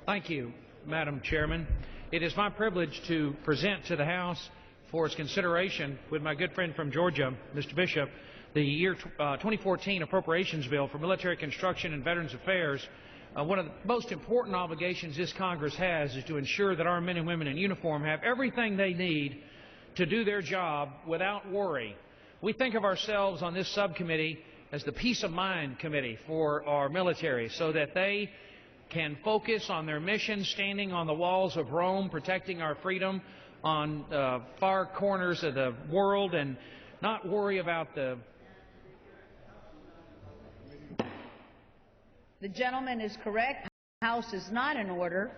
Thank you, Madam Chairman. It is my privilege to present to the House for its consideration with my good friend from Georgia, Mr. Bishop, the year 2014 Appropriations Bill for Military Construction and Veterans Affairs. One of the most important obligations this Congress has is to ensure that our men and women in uniform have everything they need to do their job without worry. We think of ourselves on this subcommittee as the peace of mind committee for our military, so that they can focus on their mission, standing on the walls of Rome, protecting our freedom on far corners of the world, and not worry about the... The gentleman is correct. The House is not in order.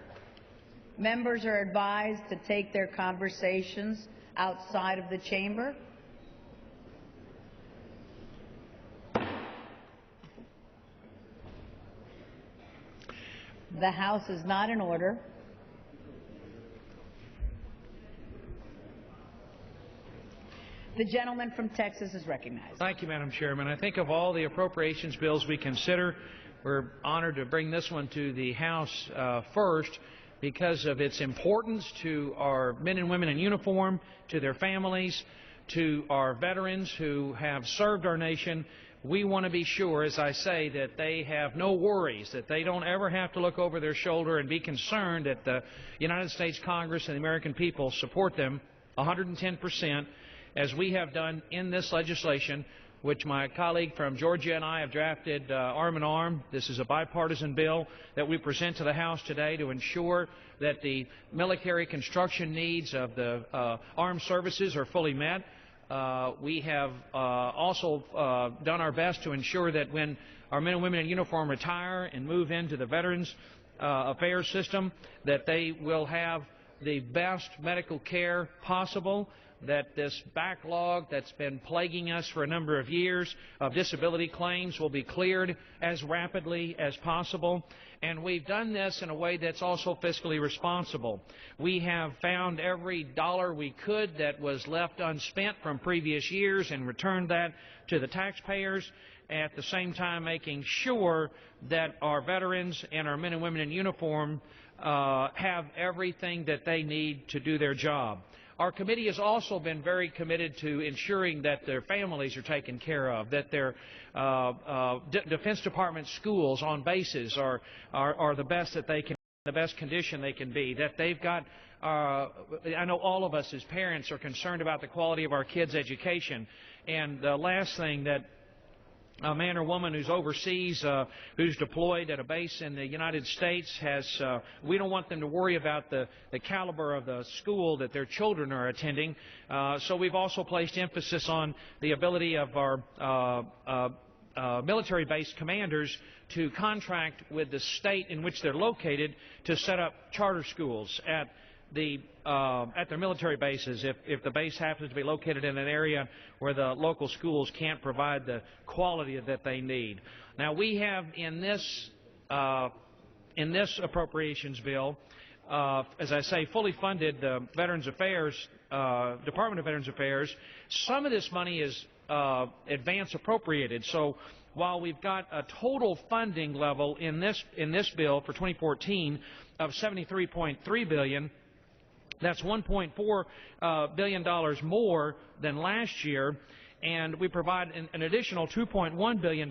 Members are advised to take their conversations outside of the chamber. The House is not in order. The gentleman from Texas is recognized. Thank you, Madam Chairman. I think of all the appropriations bills we consider, we're honored to bring this one to the House first because of its importance to our men and women in uniform, to their families, to our veterans who have served our nation. We want to be sure, as I say, that they have no worries, that they don't ever have to look over their shoulder and be concerned that the United States Congress and the American people support them 110%, as we have done in this legislation, which my colleague from Georgia and I have drafted arm in arm. This is a bipartisan bill that we present to the House today to ensure that the military construction needs of the armed services are fully met. We have also done our best to ensure that when our men and women in uniform retire and move into the Veterans Affairs system, that they will have the best medical care possible, that this backlog that's been plaguing us for a number of years of disability claims will be cleared as rapidly as possible. And we've done this in a way that's also fiscally responsible. We have found every dollar we could that was left unspent from previous years and returned that to the taxpayers, at the same time making sure that our veterans and our men and women in uniform have everything that they need to do their job. Our committee has also been very committed to ensuring that their families are taken care of, that their Defense Department schools on bases are the best that they can, the best condition they can be, that they've got, I know all of us as parents are concerned about the quality of our kids' education. And the last thing, that a man or woman who's overseas, who's deployed at a base in the United States, has, we don't want them to worry about the caliber of the school that their children are attending. So we've also placed emphasis on the ability of our military-based commanders to contract with the state in which they're located to set up charter schools at their military bases if the base happens to be located in an area where the local schools can't provide the quality that they need. Now, we have in this appropriations bill, as I say, fully funded the Veterans Affairs, Department of Veterans Affairs. Some of this money is advance appropriated. So while we've got a total funding level in this bill for 2014 of $73.3 billion, that's $1.4 billion more than last year, and we provide an additional $2.1 billion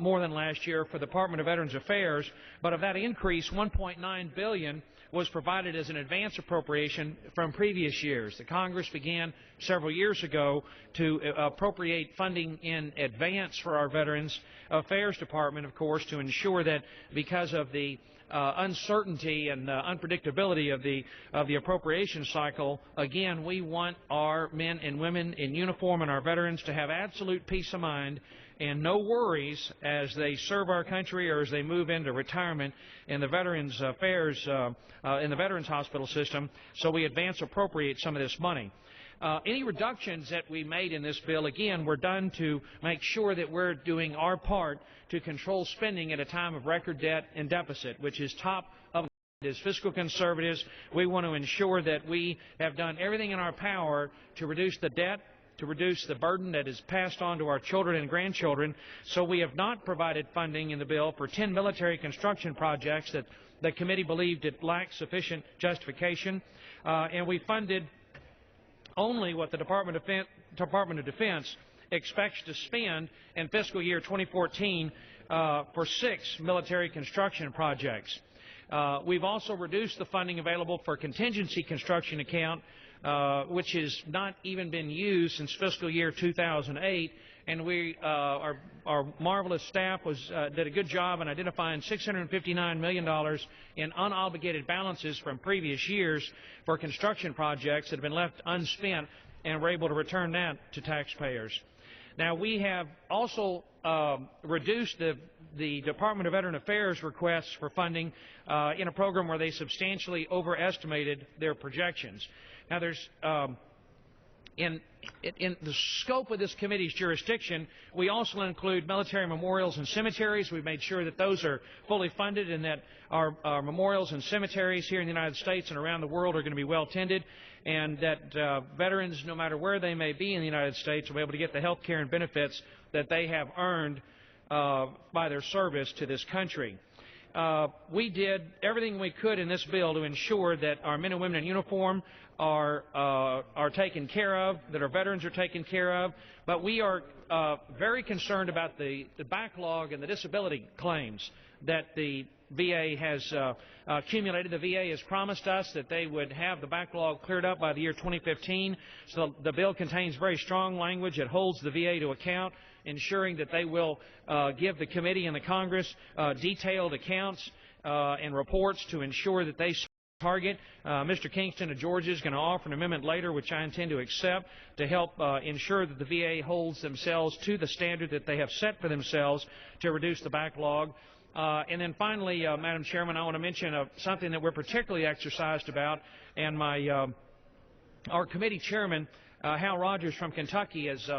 more than last year for the Department of Veterans Affairs. But of that increase, $1.9 billion was provided as an advance appropriation from previous years. The Congress began several years ago to appropriate funding in advance for our Veterans Affairs Department, of course, to ensure that because of the uncertainty and unpredictability of the appropriation cycle, again, we want our men and women in uniform and our veterans to have absolute peace of mind and no worries as they serve our country or as they move into retirement in the Veterans Affairs, in the Veterans Hospital system. So we advance appropriate some of this money. Any reductions that we made in this bill, again, were done to make sure that we're doing our part to control spending at a time of record debt and deficit, which is top of as fiscal conservatives. We want to ensure that we have done everything in our power to reduce the debt to reduce the burden that is passed on to our children and grandchildren. So we have not provided funding in the bill for 10 military construction projects that the committee believed it lacked sufficient justification, and we funded only what the Department of Defense expects to spend in fiscal year 2014 for 6 military construction projects. We've also reduced the funding available for contingency construction account, which has not even been used since fiscal year 2008, and our marvelous staff did a good job in identifying $659 million in unobligated balances from previous years for construction projects that have been left unspent, and we're able to return that to taxpayers. Now, we have also reduced the Department of Veteran Affairs requests for funding in a program where they substantially overestimated their projections. Now, there's in the scope of this committee's jurisdiction, we also include military memorials and cemeteries. We've made sure that those are fully funded and that our memorials and cemeteries here in the United States and around the world are going to be well tended, and that veterans, no matter where they may be in the United States, will be able to get the health care and benefits that they have earned by their service to this country. We did everything we could in this bill to ensure that our men and women in uniform are taken care of, that our veterans are taken care of, but we are very concerned about the backlog and the disability claims that the VA has accumulated. The VA has promised us that they would have the backlog cleared up by the year 2015, so the bill contains very strong language that holds the VA to account, ensuring that they will give the committee and the Congress detailed accounts and reports to ensure that they target. Mr. Kingston of Georgia is going to offer an amendment later, which I intend to accept, to help ensure that the VA holds themselves to the standard that they have set for themselves to reduce the backlog. And then finally, Madam Chairman, I want to mention something that we're particularly exercised about, and our committee chairman, Hal Rogers from Kentucky, has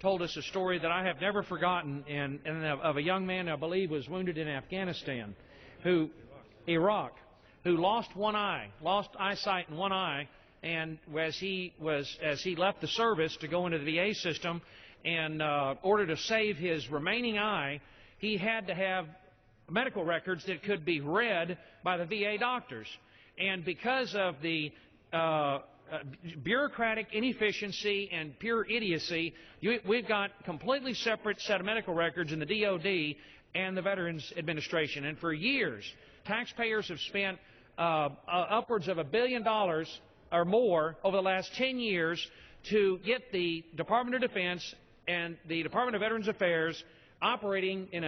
told us a story that I have never forgotten, and of a young man I believe was wounded in Afghanistan, Iraq, who lost eyesight in one eye, and as he left the service to go into the VA system, and in order to save his remaining eye, he had to have medical records that could be read by the VA doctors. And because of the bureaucratic inefficiency and pure idiocy, we've got completely separate set of medical records in the DOD and the Veterans Administration. And for years, taxpayers have spent upwards of $1 billion or more over the last 10 years to get the Department of Defense and the Department of Veterans Affairs operating in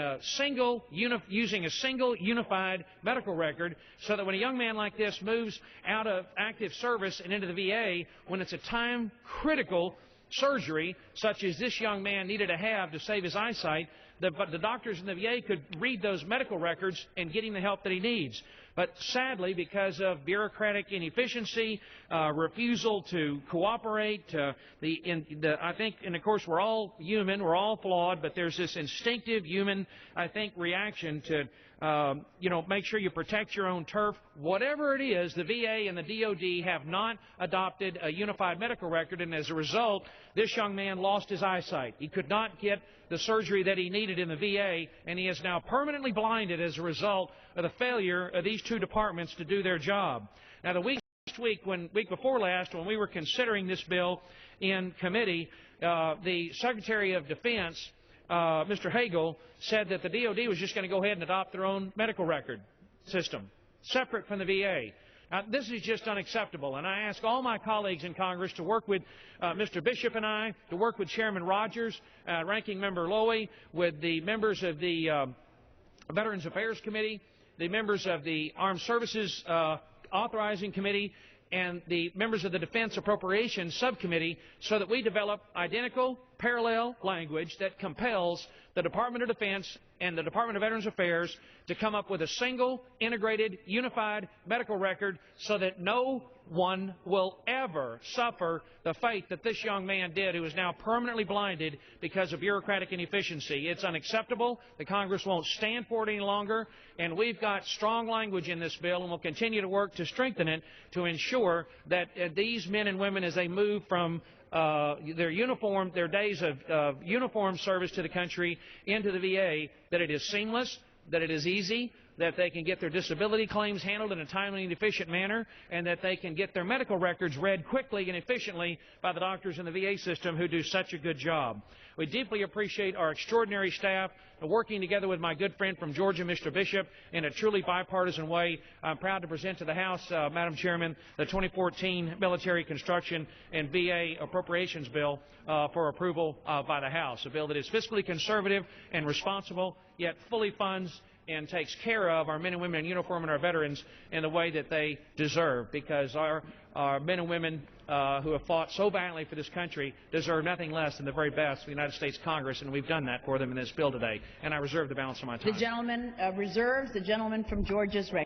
using a single unified medical record, so that when a young man like this moves out of active service and into the VA, when it's a time-critical surgery, such as this young man needed to have to save his eyesight, the doctors in the VA could read those medical records and get him the help that he needs. But sadly, because of bureaucratic inefficiency, refusal to cooperate, I think, and of course we're all human, we're all flawed, but there's this instinctive human, I think, reaction to, make sure you protect your own turf. Whatever it is, the VA and the DOD have not adopted a unified medical record, and as a result, this young man lost his eyesight. He could not get the surgery that he needed in the VA, and he is now permanently blinded as a result of the failure of these two departments to do their job. Now, the week before last, when we were considering this bill in committee, the Secretary of Defense, Mr. Hagel, said that the DOD was just going to go ahead and adopt their own medical record system, separate from the VA. Now, this is just unacceptable, and I ask all my colleagues in Congress to work with Mr. Bishop and I, to work with Chairman Rogers, Ranking Member Lowy, with the members of the Veterans Affairs Committee, the members of the Armed Services Authorizing Committee, and the members of the Defense Appropriations Subcommittee, so that we develop identical, parallel language that compels the Department of Defense and the Department of Veterans Affairs to come up with a single, integrated, unified medical record, so that no one will ever suffer the fate that this young man did, who is now permanently blinded because of bureaucratic inefficiency. It's unacceptable. The Congress won't stand for it any longer, and we've got strong language in this bill, and we'll continue to work to strengthen it to ensure that these men and women, as they move from their days of uniform service to the country into the VA, that it is seamless, that it is easy, that they can get their disability claims handled in a timely and efficient manner, and that they can get their medical records read quickly and efficiently by the doctors in the VA system who do such a good job. We deeply appreciate our extraordinary staff working together with my good friend from Georgia, Mr. Bishop, in a truly bipartisan way. I'm proud to present to the House, Madam Chairman, the 2014 Military Construction and VA Appropriations Bill for approval by the House, a bill that is fiscally conservative and responsible, yet fully funds and takes care of our men and women in uniform and our veterans in the way that they deserve, because our men and women who have fought so valiantly for this country deserve nothing less than the very best of the United States Congress, and we've done that for them in this bill today. And I reserve the balance of my time. The gentleman reserves. The gentleman from Georgia is recognized.